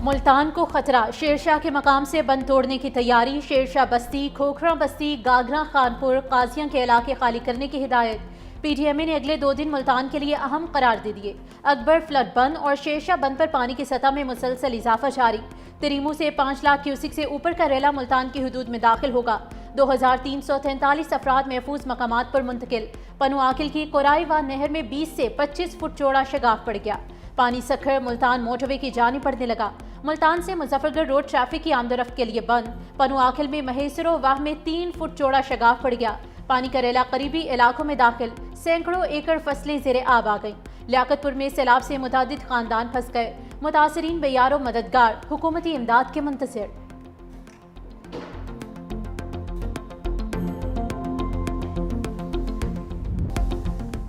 मुल्तान को खतरा, शेरशाह के मकाम से बंद तोड़ने की तैयारी। शेरशाह बस्ती, खोखरा बस्ती, गागरा खानपुर, काजियां के इलाके खाली करने की हिदायत। पीटीएमए ने अगले 2 दिन मुल्तान के लिए अहम करार दे दिए। अकबर फ्लड बंद और शेरशाह बंद पर पानी की सतह में मुसलसल इजाफा जारी। तरीमू से 5 लाख क्यूसिक से ऊपर का रेला मुल्तान की हदूद में दाखिल होगा। 2343 अफराद महफूज मकामात पर मुंतकिल। पनु आकिल की कोराईवा नहर में 20 से 25 फुट चौड़ा शगाफ पड़ गया। पानी सखर मुल्तान मोटरवे की जानिब पड़ने लगा। मुल्तान से मुजफ्फरगढ़ रोड ट्रैफिक की आमदोरफ्त के लिए बंद। पनु आखिल में महेसरो वाह में 3 फुट चौड़ा शगाफ पड़ गया। पानी का रेला करीबी इलाकों में दाखिल। सैकड़ों एकड़ फसलें ज़ेरे आब आ गईं। लियाकतपुर में सैलाब से मुतादिद खानदान फंस गए। मुतासरीन बेयारो मददगार, हुकूमती इमदाद के मुंतज़िर।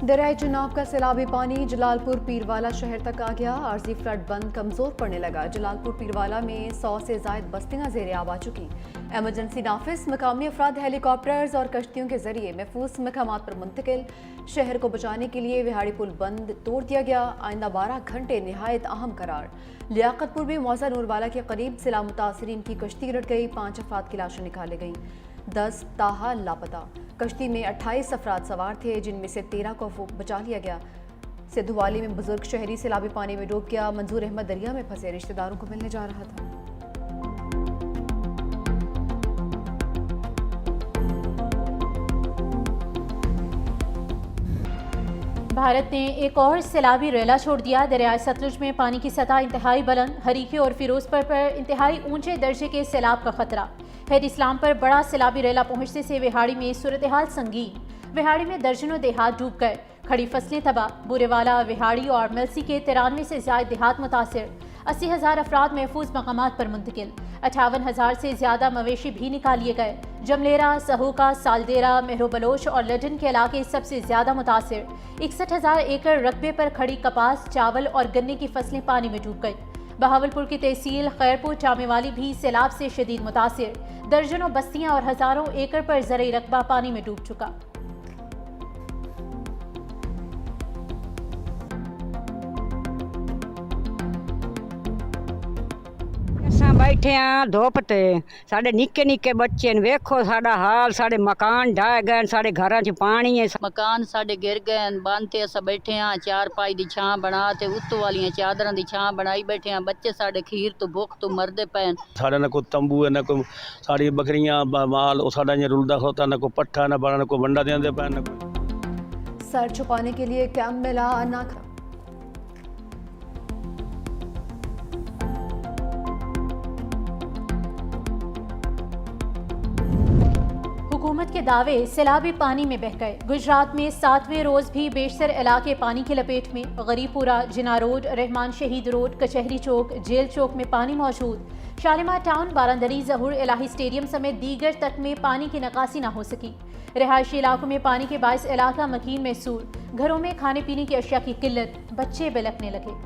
दरियाए चुनाव का सैलाबी पानी जलालपुर पीरवाला शहर तक आ गया। आर्जी फ्लड बंद कमजोर पड़ने लगा। जलालपुर पीरवाला में 100 से जायद बस्तियां ज़ेरे आब आ चुकी। एमरजेंसी नाफिस, मकामी अफराद हेलीकॉप्टर्स और कश्तियों के जरिए महफूज मकामात पर मुंतकिल। शहर को बचाने के लिए विहाड़ी पुल बंद तोड़ दिया गया। आइंदा 12 घंटे नहायत अहम करार। लियाकतपुर में मौजा नूरवाला के करीब सैलाब मुतासरीन की कश्ती उलट गई। 5 अफराद की लाशें निकाली गईं, 10 ताहाल लापता। कश्ती में 28 अफराद सवार थे, जिनमें से 13 को बचा लिया गया। सिद्धवाली में बुजुर्ग शहरी सैलाबी पानी में डूब गया। मंजूर अहमद दरिया में फंसे रिश्तेदारों को मिलने जा रहा था। भारत ने एक और सैलाबी रेला छोड़ दिया। दरियाए सतलुज में पानी की सतह इंतहाई बुलंद। हरीके और फिरोजपुर पर इंतहाई ऊंचे दर्जे के सैलाब का खतरा। हेड इस्लाम पर बड़ा सैलाबी रेला पहुंचने से विहाड़ी में सूरत हाल संगीन। विहाड़ी में दर्जनों देहात डूब गए। खड़ी फसलें तबाह। बुरेवाला, विहाड़ी और मिलसी के 93 से ज्यादा देहात मुतासिर। 80,000 अफराद महफूज मकामात पर मुंतकिल। 58,000 से ज्यादा मवेशी भी निकालिए गए। जमलेरा, सहूका, सालदेरा, मेहरो बलोच और लडन के इलाके सबसे ज्यादा मुतासिर। 61,000 एकड़ रकबे पर खड़ी कपास, चावल और गन्ने की फसलें पानी में डूब गई। बहावलपुर की तहसील खैरपुर चामेवाली भी सैलाब से शदीद मुतासिर। दर्जनों बस्तियां और हजारों एकड़ पर ज़रई रकबा पानी में डूब चुका। बैठे हाँ धुप ते साढ़े निक्के निक्के बच्चे वेखो साड़ा हाल। साढ़े मकान ढह गए, साढ़े घर च पानी है। मकान साढ़े गिर गए। बंद ते अस बैठे हाँ चार पाई दी छां बना ते उत्तों वालियां चादरां दी छां बनाई बैठे हाँ। बच्चे साढ़े खीर तो भुख तो मरदे पैन। साढ़े ना कोई तंबू है, ना कोई साड़ी बकरियां माल साढ़ा इं रुलदा होता, ना कोई पट्ठा ना बड़ा, ना कोई वंडा देंदे पैन, ना कोई। सर छुपाने के लिए कैंप मिला नाखरा। हुकूमत के दावे सैलाबी पानी में बह गए। गुजरात में 7वें रोज भी बेशतर इलाके पानी की लपेट में। गरीबपुरा, जिना रोड, रहमान शहीद रोड, कचहरी चौक, जेल चौक में पानी मौजूद। शालीमार टाउन, बारांदरी, जहूर इलाही स्टेडियम समेत दीगर तक में पानी की नकासी न हो सकी। रिहायशी इलाकों में पानी के बायस इलाका मकीन महसूर। घरों में खाने पीने की अशिया की किल्लत। बच्चे बिलखने लगे।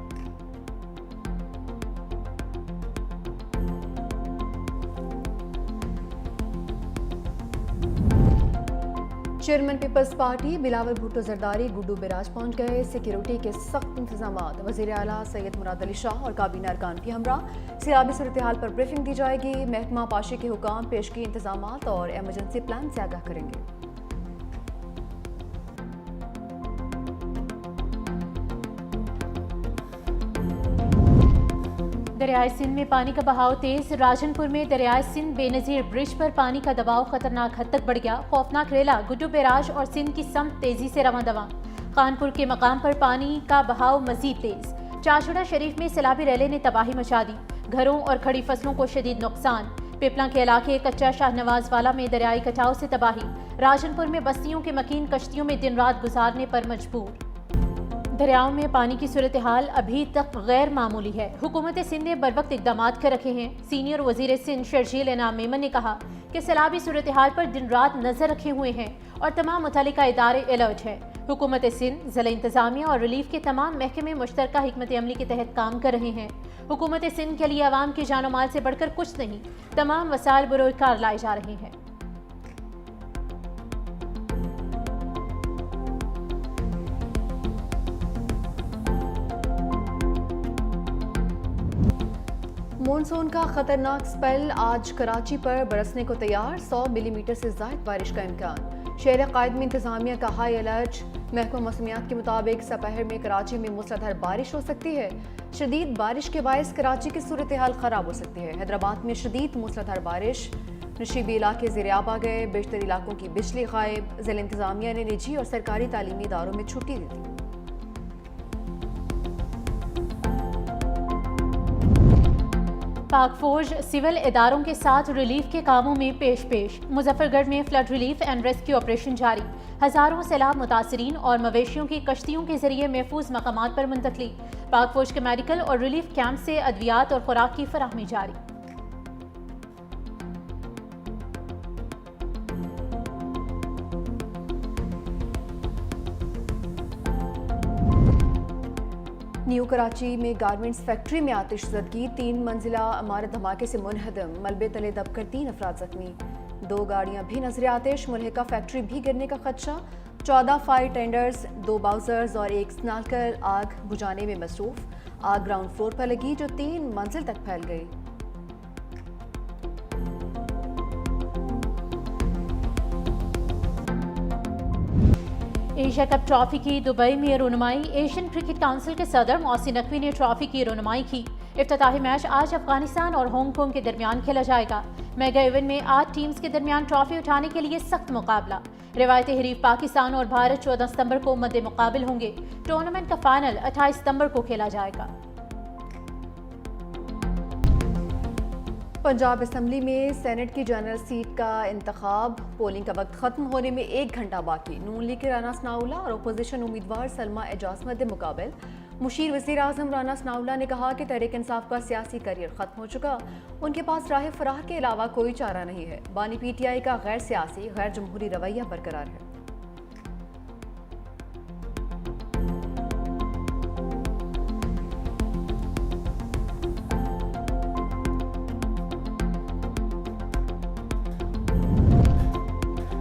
Chairman people's party Bilawal Bhutto Zardari Guddu barrage पहुंच गए। सिक्योरिटी के सख्त इंतजाम। वज़ीर आला सैयद मुराद अली शाह और काबीना अरकान की हमरा। सैलाबी सूरत हाल पर ब्रीफिंग दी जाएगी। महकमा पाशी के हुकाम, पेशगी इंतजाम और एमरजेंसी प्लान से आगाह करेंगे। दरियाए सिंध में पानी का बहाव तेज। राजनपुर में दरियाए सिंध बेनजीर ब्रिज पर पानी का दबाव खतरनाक हद तक बढ़ गया। खौफनाक रेला गुड्डू बैराज और सिंध की समत तेजी से रवां दवा। कानपुर के मकाम पर पानी का बहाव मजीद तेज। चाचुड़ा शरीफ में सैलाबी रेले ने तबाही मचा दी। घरों और खड़ी फसलों को शदीद नुकसान। पिपला के इलाके कच्चा शाहनवाज वाला में दरियाई कटाव से तबाही। राजनपुर में बस्तियों के मकीन कश्तियों में दिन रात गुजारने पर मजबूर। दरियाओं में पानी की सूरत हाल अभी तक गैर मामूली है। हुकूमत सिंध ने बरवक्त इकदाम कर रखे हैं। सीनियर वजीर सिंध शर्जील इनाम मेमन ने कहा कि सैलाबी सूरत हाल पर दिन रात नजर रखे हुए हैं और तमाम मुतल्लिका इदारे अलर्ट हैं। हुकूमत सिंध, ज़िला इंतजामिया और रिलीफ के तमाम महकमे मुश्तरका हिकमत अमली के तहत काम कर रहे हैं। हुकूमत सिंध के लिए आवाम की जानो माल से बढ़कर कुछ नहीं। तमाम वसाइल बरोकार लाए जा रहे हैं। मॉनसून का खतरनाक स्पेल आज कराची पर बरसने को तैयार, 100 मिलीमीटर से ज़ायद बारिश का इम्कान। शहर कायद में इंतजामिया का हाई अलर्ट। महकमा मौसमियात के मुताबिक सपहर में कराची में मूसलाधार बारिश हो सकती है। शदीद बारिश के बायस कराची की सूरत हाल ख़राब हो सकती है। हैदराबाद में शदीद मूसलाधार बारिश, नशीबी इलाके ज़ेर-ए-आब आ गए। बेशतर इलाकों की बिजली गायब। ज़िला इंतजामिया ने निजी और सरकारी तालीमी इदारों में छुट्टी दी थी। पाक फौज सिविल इदारों के साथ रिलीफ के कामों में पेश। मुजफ्फरगढ़ में flood relief and rescue operation जारी। हजारों सैलाब मुतासरीन और मवेशियों की कश्तियों के जरिए महफूज मकामात पर मुंतकली। पाक फौज के मेडिकल और रिलीफ कैंप से अद्वियात और खुराक की फराहमी जारी। न्यू कराची में गारमेंट्स फैक्ट्री में आतिशज़दगी, 3 मंजिला इमारत धमाके से मुनहदम। मलबे तले दबकर 3 अफराद जख्मी। 2 गाड़ियां भी नजर आतिश। मुल्हिका फैक्ट्री भी गिरने का खदशा। 14 फायर टेंडर्स, 2 बाउजर्स और 1 स्नाकर आग बुझाने में मसरूफ। आग ग्राउंड फ्लोर पर लगी जो 3 मंजिल तक फैल गई। एशिया कप ट्रॉफी की दुबई में रुनुमाई। एशियन क्रिकेट काउंसिल के सदर मोहसिन नकवी ने ट्रॉफी की रुनुमाई की। इफ्तिताही मैच आज अफगानिस्तान और हांगकांग के दरमियान खेला जाएगा। मेगा इवेंट में 8 टीम्स के दरमियान ट्रॉफी उठाने के लिए सख्त मुकाबला। रिवायती हरीफ पाकिस्तान और भारत 14 सितंबर को मद्दे मुकाबिल होंगे। टूर्नामेंट का फाइनल 28 सितंबर को खेला जाएगा। पंजाब असम्बली में सेनेट की जनरल सीट का इंतखाब। पोलिंग का वक्त खत्म होने में 1 घंटा बाकी। नून लीग के राना सनाउल्लाह और अपोजिशन उम्मीदवार सलमा एजाज मद्दे मुकाबिल। मुशीर वज़ीर आज़म राना सनाउल्लाह ने कहा कि तहरीक इंसाफ का सियासी करियर खत्म हो चुका, उनके पास राह फराह के अलावा कोई चारा नहीं है। बानी PTI का गैर सियासी गैर जमहूरी रवैया बरकरार है।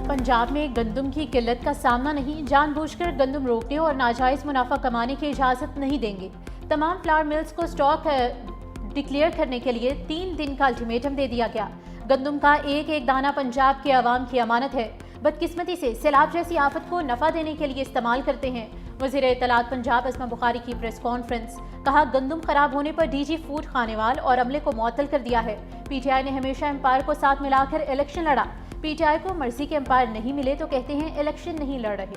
पंजाब में गंदम की किल्लत का सामना नहीं, जानबूझकर गंदम रोकने और नाजायज मुनाफा कमाने की इजाज़त नहीं देंगे। तमाम फ्लावर मिल्स को स्टॉक डिक्लेयर करने के लिए 3 दिन का अल्टीमेटम दे दिया गया। गंदम का एक एक दाना पंजाब के अवाम की अमानत है। बदकिस्मती से सैलाब जैसी आफत को नफा देने के लिए इस्तेमाल करते हैं। वज़ीर इत्तलात पंजाब अस्मा बुखारी की प्रेस कॉन्फ्रेंस। कहा, गंदम खराब होने पर DG फूड खानेवाल और अमले को मुअत्तल कर दिया है। PTI ने हमेशा एम्पायर को साथ मिलाकर इलेक्शन लड़ा। PTI को मर्जी के एम्पायर नहीं मिले तो कहते हैं इलेक्शन नहीं लड़ रहे।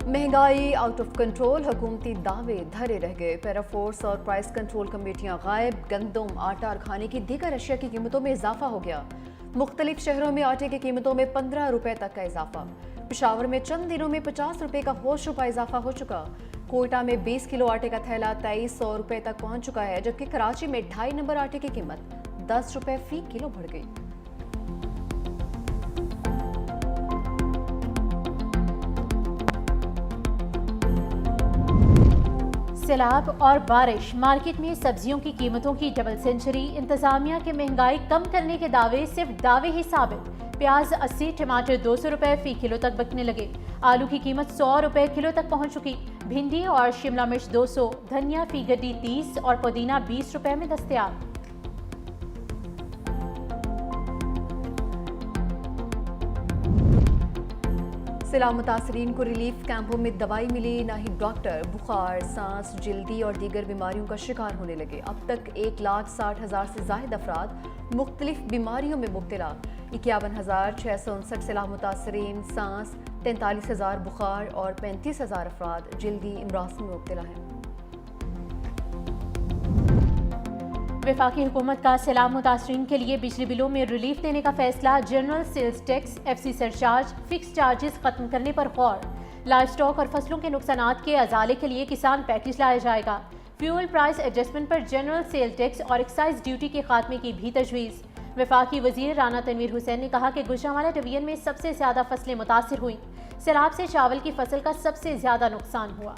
महंगाई आउट ऑफ कंट्रोल, हुकूमती दावे धरे रह गए। पैराफोर्स और प्राइस कंट्रोल कमेटियां गायब। गंदम, आटा और खाने की दीगर अशिया की कीमतों में इजाफा हो गया। मुख्तलिफ शहरों में आटे की कीमतों में 15 रुपए तक का इजाफा। पेशावर में चंद दिनों में 50 रुपए का होश रुपया इजाफा हो चुका। कोयटा में 20 किलो आटे का थैला 2300 रुपए तक पहुंच चुका है, जबकि कराची में 2.5 नंबर आटे की कीमत 10 रुपए फी किलो बढ़ गई। सैलाब और बारिश, मार्केट में सब्जियों की कीमतों की डबल सेंचुरी। इंतजामिया के महंगाई कम करने के दावे सिर्फ दावे ही साबित। प्याज 80, टमाटर 200 रुपए फी किलो तक बिकने लगे। आलू की कीमत 100 रुपए किलो तक पहुंच चुकी। भिंडी और शिमला मिर्च 200, धनिया फी गड्डी 30 और पुदीना 20 रुपए में दस्तयाब। सैलाब मुतासरीन को रिलीफ कैंपों में दवाई मिली, ना ही डॉक्टर। बुखार, सांस, जल्दी और दीगर बीमारियों का शिकार होने लगे। अब तक 1,60,000 से जायद अफराद मुख्तलिफ बीमारियों में मुब्तला। 51,659 सैलाब मुतासरीन, सांस, 43,000 बुखार और 35,000 अफराद जल्दी इमराज में मुब्तला हैं। वफाकी हुकूमत का सैलाब मुतासरीन के लिए बिजली बिलों में रिलीफ देने का फैसला। General sales tax, FC surcharge, fix charges खत्म करने पर गौर। लाइव स्टॉक और फसलों के नुकसानात के अजाले के लिए किसान पैकेज लाया जाएगा। फ्यूल प्राइस एडजस्टमेंट पर जनरल सेल टैक्स और एक्साइज ड्यूटी के खात्मे की भी तजवीज़। वफाकी वजीर राना तनवीर हुसैन ने कहा कि गुजरांवाला डिवीजन में सबसे ज्यादा फसलें मुतासिर हुई। सैलाब से चावल की फसल का सबसे ज्यादा नुकसान हुआ।